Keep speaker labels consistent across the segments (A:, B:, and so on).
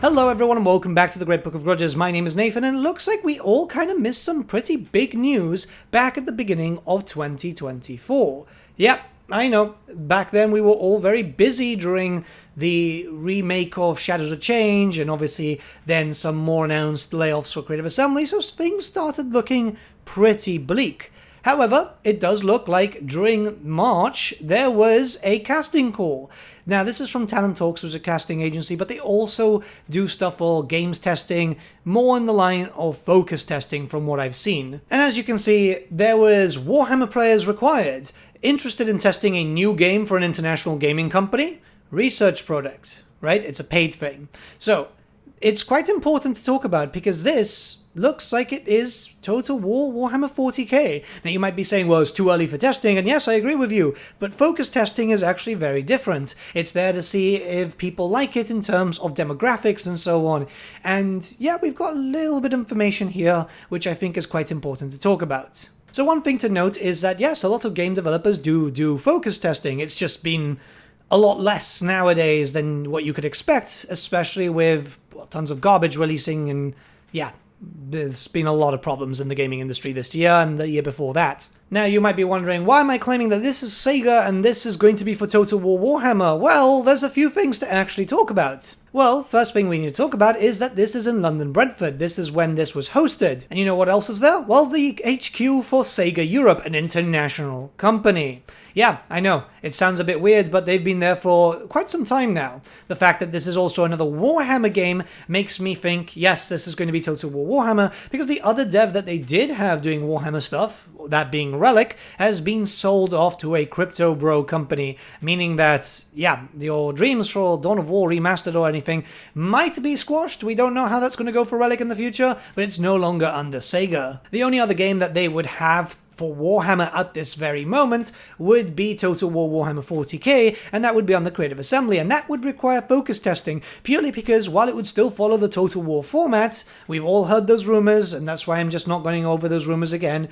A: Hello everyone and welcome back to the Great Book of Grudges. My name is Nathan and it looks like we all kind of missed some pretty big news back at the beginning of 2024. Yep, I know, back then we were all very busy during the remake of Shadows of Change and obviously then some more announced layoffs for Creative Assembly, so things started looking pretty bleak. However, it does look like during March there was a casting call. Now, this is from Talent Talks, which is a casting agency, but they also do stuff for games testing, more in the line of focus testing from what I've seen. And as you can see, there was Warhammer players required, interested in testing a new game for an international gaming company, research product, right? It's a paid thing. So, it's quite important to talk about because this looks like it is Total War Warhammer 40K. Now you might be saying, well, it's too early for testing, and yes, I agree with you, but focus testing is actually very different. It's there to see if people like it in terms of demographics and so on. And yeah, we've got a little bit of information here, which I think is quite important to talk about. So one thing to note is that, yes, a lot of game developers do focus testing. It's just been a lot less nowadays than what you could expect, especially with tons of garbage releasing, and yeah, there's been a lot of problems in the gaming industry this year and the year before that. Now you might be wondering, why am I claiming that this is SEGA and this is going to be for Total War Warhammer? Well, there's a few things to actually talk about. Well, first thing we need to talk about is that this is in London, Brentford. This is when this was hosted. And you know what else is there? Well, the HQ for SEGA Europe, an international company. Yeah, I know, it sounds a bit weird, but they've been there for quite some time now. The fact that this is also another Warhammer game makes me think, yes, this is going to be Total War Warhammer, because the other dev that they did have doing Warhammer stuff, that being Relic, has been sold off to a crypto bro company, meaning that, yeah, your dreams for Dawn of War remastered or anything might be squashed. We don't know how that's going to go for Relic in the future, but it's no longer under SEGA. The only other game that they would have for Warhammer at this very moment would be Total War Warhammer 40K, and that would be on the Creative Assembly, and that would require focus testing, purely because while it would still follow the Total War format, we've all heard those rumors, and that's why I'm just not going over those rumors again.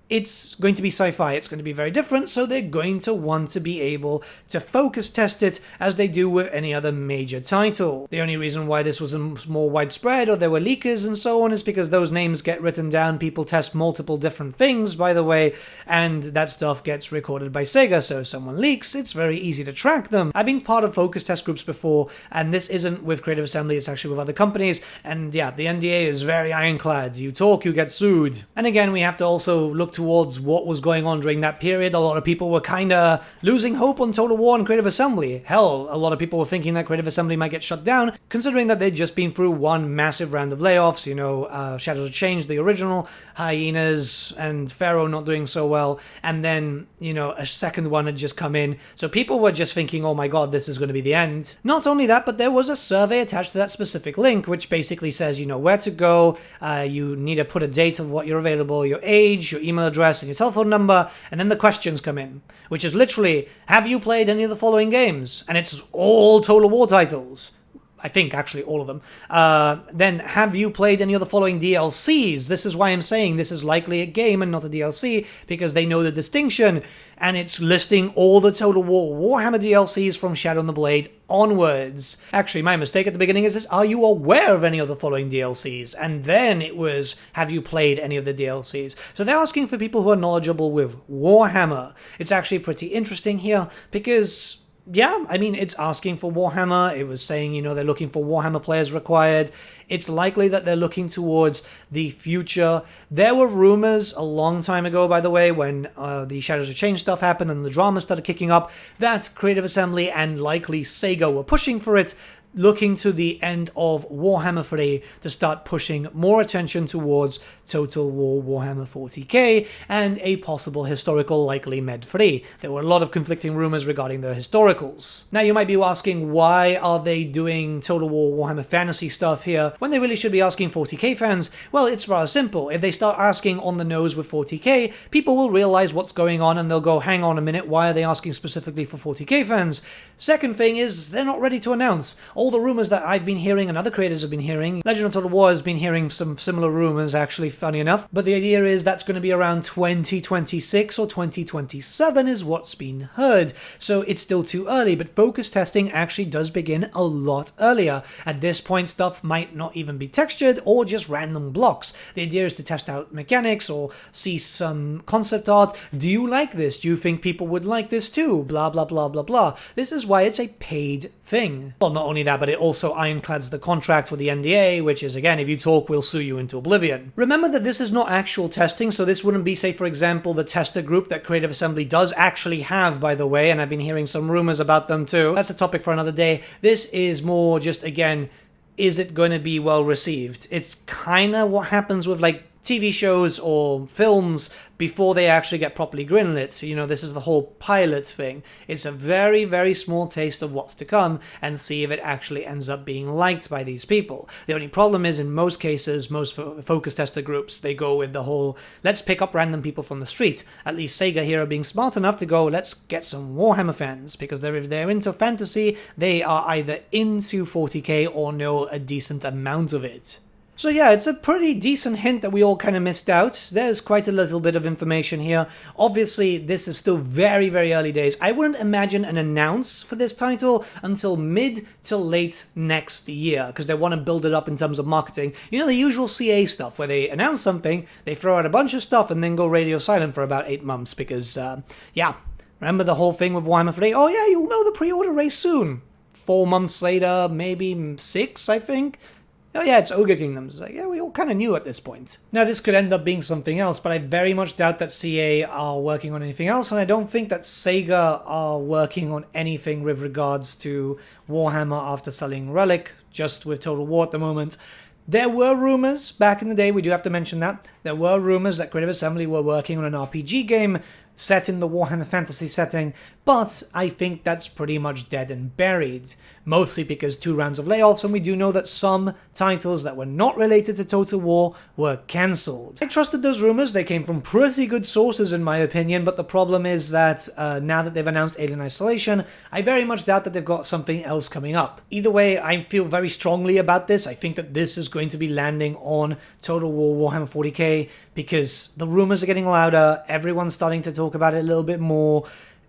A: It's going to be sci-fi, it's going to be very different, so they're going to want to be able to focus test it as they do with any other major title. The only reason why this was more widespread, or there were leakers and so on, is because those names get written down, people test multiple different things, by the way, and that stuff gets recorded by SEGA, so if someone leaks, it's very easy to track them. I've been part of focus test groups before, and this isn't with Creative Assembly, it's actually with other companies, and yeah, the NDA is very ironclad. You talk, you get sued. And again, we have to also look towards what was going on during that period. A lot of people were kind of losing hope on Total War and Creative Assembly. Hell, a lot of people were thinking that Creative Assembly might get shut down, considering that they'd just been through one massive round of layoffs. You know, Shadows of Change, the original, Hyenas, and Pharaoh not doing so well, and then, you know, a second one had just come in. So people were just thinking, oh my god, this is going to be the end. Not only that, but there was a survey attached to that specific link, which basically says, you know, where to go, you need to put a date of what you're available, your age, your email address, and your telephone number, and then the questions come in, which is literally, have you played any of the following games? And it's all Total War titles. I think, actually, all of them. Then, have you played any of the following DLCs? This is why I'm saying this is likely a game and not a DLC, because they know the distinction, and it's listing all the Total War Warhammer DLCs from Shadow and the Blade onwards. Actually, my mistake at the beginning is, are you aware of any of the following DLCs? And then it was, have you played any of the DLCs? So they're asking for people who are knowledgeable with Warhammer. It's actually pretty interesting here, because yeah, I mean, it's asking for Warhammer. It was saying, you know, they're looking for Warhammer players required. It's likely that they're looking towards the future. There were rumors a long time ago, by the way, when the Shadows of Change stuff happened and the drama started kicking up, that Creative Assembly and likely SEGA were pushing for it, looking to the end of Warhammer 3 to start pushing more attention towards Total War Warhammer 40K and a possible historical, likely Med 3. There were a lot of conflicting rumors regarding their historicals. Now you might be asking, why are they doing Total War Warhammer Fantasy stuff here when they really should be asking 40k fans? Well, it's rather simple. If they start asking on the nose with 40k, people will realize what's going on and they'll go, hang on a minute, why are they asking specifically for 40k fans? Second thing is, they're not ready to announce. all the rumors that I've been hearing and other creators have been hearing, Legend of Total War has been hearing some similar rumors, actually, funny enough, but the idea is that's going to be around 2026 or 2027 is what's been heard, so it's still too early, but focus testing actually does begin a lot earlier. At this point, stuff might not even be textured or just random blocks. The idea is to test out mechanics or see some concept art. Do you like this? Do you think people would like this too? Blah, blah, blah, blah, blah. This is why it's a paid thing. Well, not only that, but it also ironclads the contract with the NDA, which is, again, if you talk, we'll sue you into oblivion. Remember that this is not actual testing, so this wouldn't be, say, for example, the tester group that Creative Assembly does actually have, by the way, and I've been hearing some rumors about them too. That's a topic for another day. This is more just, again, is it going to be well received? It's kind of what happens with, like, TV shows or films before they actually get properly greenlit. You know, this is the whole pilot thing. It's a very, very small taste of what's to come and see if it actually ends up being liked by these people. The only problem is, in most cases, most focus tester groups, they go with the whole, let's pick up random people from the street. At least SEGA here are being smart enough to go, let's get some Warhammer fans, because if they're into fantasy, they are either into 40k or know a decent amount of it. So yeah, it's a pretty decent hint that we all kind of missed out. There's quite a little bit of information here. Obviously, this is still very, very early days. I wouldn't imagine an announce for this title until mid to late next year, because they want to build it up in terms of marketing. You know, the usual CA stuff, where they announce something, they throw out a bunch of stuff, and then go radio silent for about 8 months, because, yeah, remember the whole thing with Warhammer 40K? Oh yeah, you'll know the pre-order race soon. 4 months later, maybe 6, I think. Oh yeah, it's Ogre Kingdoms. Like, yeah, we all kind of knew at this point. Now, this could end up being something else, but I very much doubt that CA are working on anything else, and I don't think that SEGA are working on anything with regards to Warhammer after selling Relic, just with Total War at the moment. There were rumors back in the day, we do have to mention that. There were rumors that Creative Assembly were working on an RPG game set in the Warhammer Fantasy setting, but I think that's pretty much dead and buried. Mostly because 2 rounds of layoffs, and we do know that some titles that were not related to Total War were cancelled. I trusted those rumors, they came from pretty good sources in my opinion, but the problem is that now that they've announced Alien Isolation, I very much doubt that they've got something else coming up. Either way, I feel very strongly about this. I think that this is going to be landing on Total War Warhammer 40k, because the rumors are getting louder, everyone's starting to talk about it a little bit more.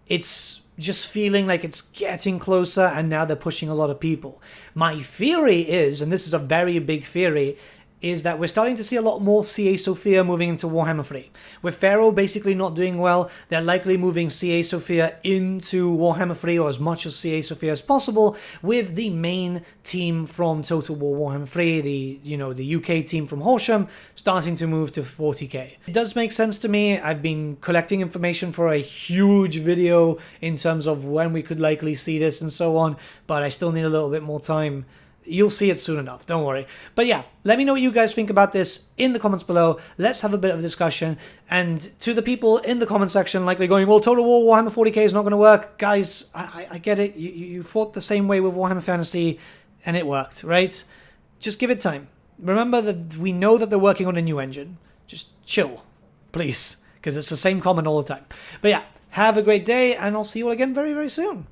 A: It's just feeling like it's getting closer, and now they're pushing a lot of people. My theory is, and this is a very big theory, is that we're starting to see a lot more CA Sophia moving into Warhammer 3. With Pharaoh basically not doing well, they're likely moving CA Sophia into Warhammer 3, or as much of CA Sophia as possible, with the main team from Total War Warhammer 3, the UK team from Horsham, starting to move to 40k. It does make sense to me. I've been collecting information for a huge video in terms of when we could likely see this and so on, but I still need a little bit more time. You'll see it soon enough, don't worry. But yeah, let me know what you guys think about this in the comments below. Let's have a bit of a discussion. And to the people in the comment section likely going, well, Total War Warhammer 40k is not going to work. Guys, I get it. You fought the same way with Warhammer Fantasy, and it worked, right? Just give it time. Remember that we know that they're working on a new engine. Just chill, please, because it's the same comment all the time. But yeah, have a great day, and I'll see you all again very, very soon.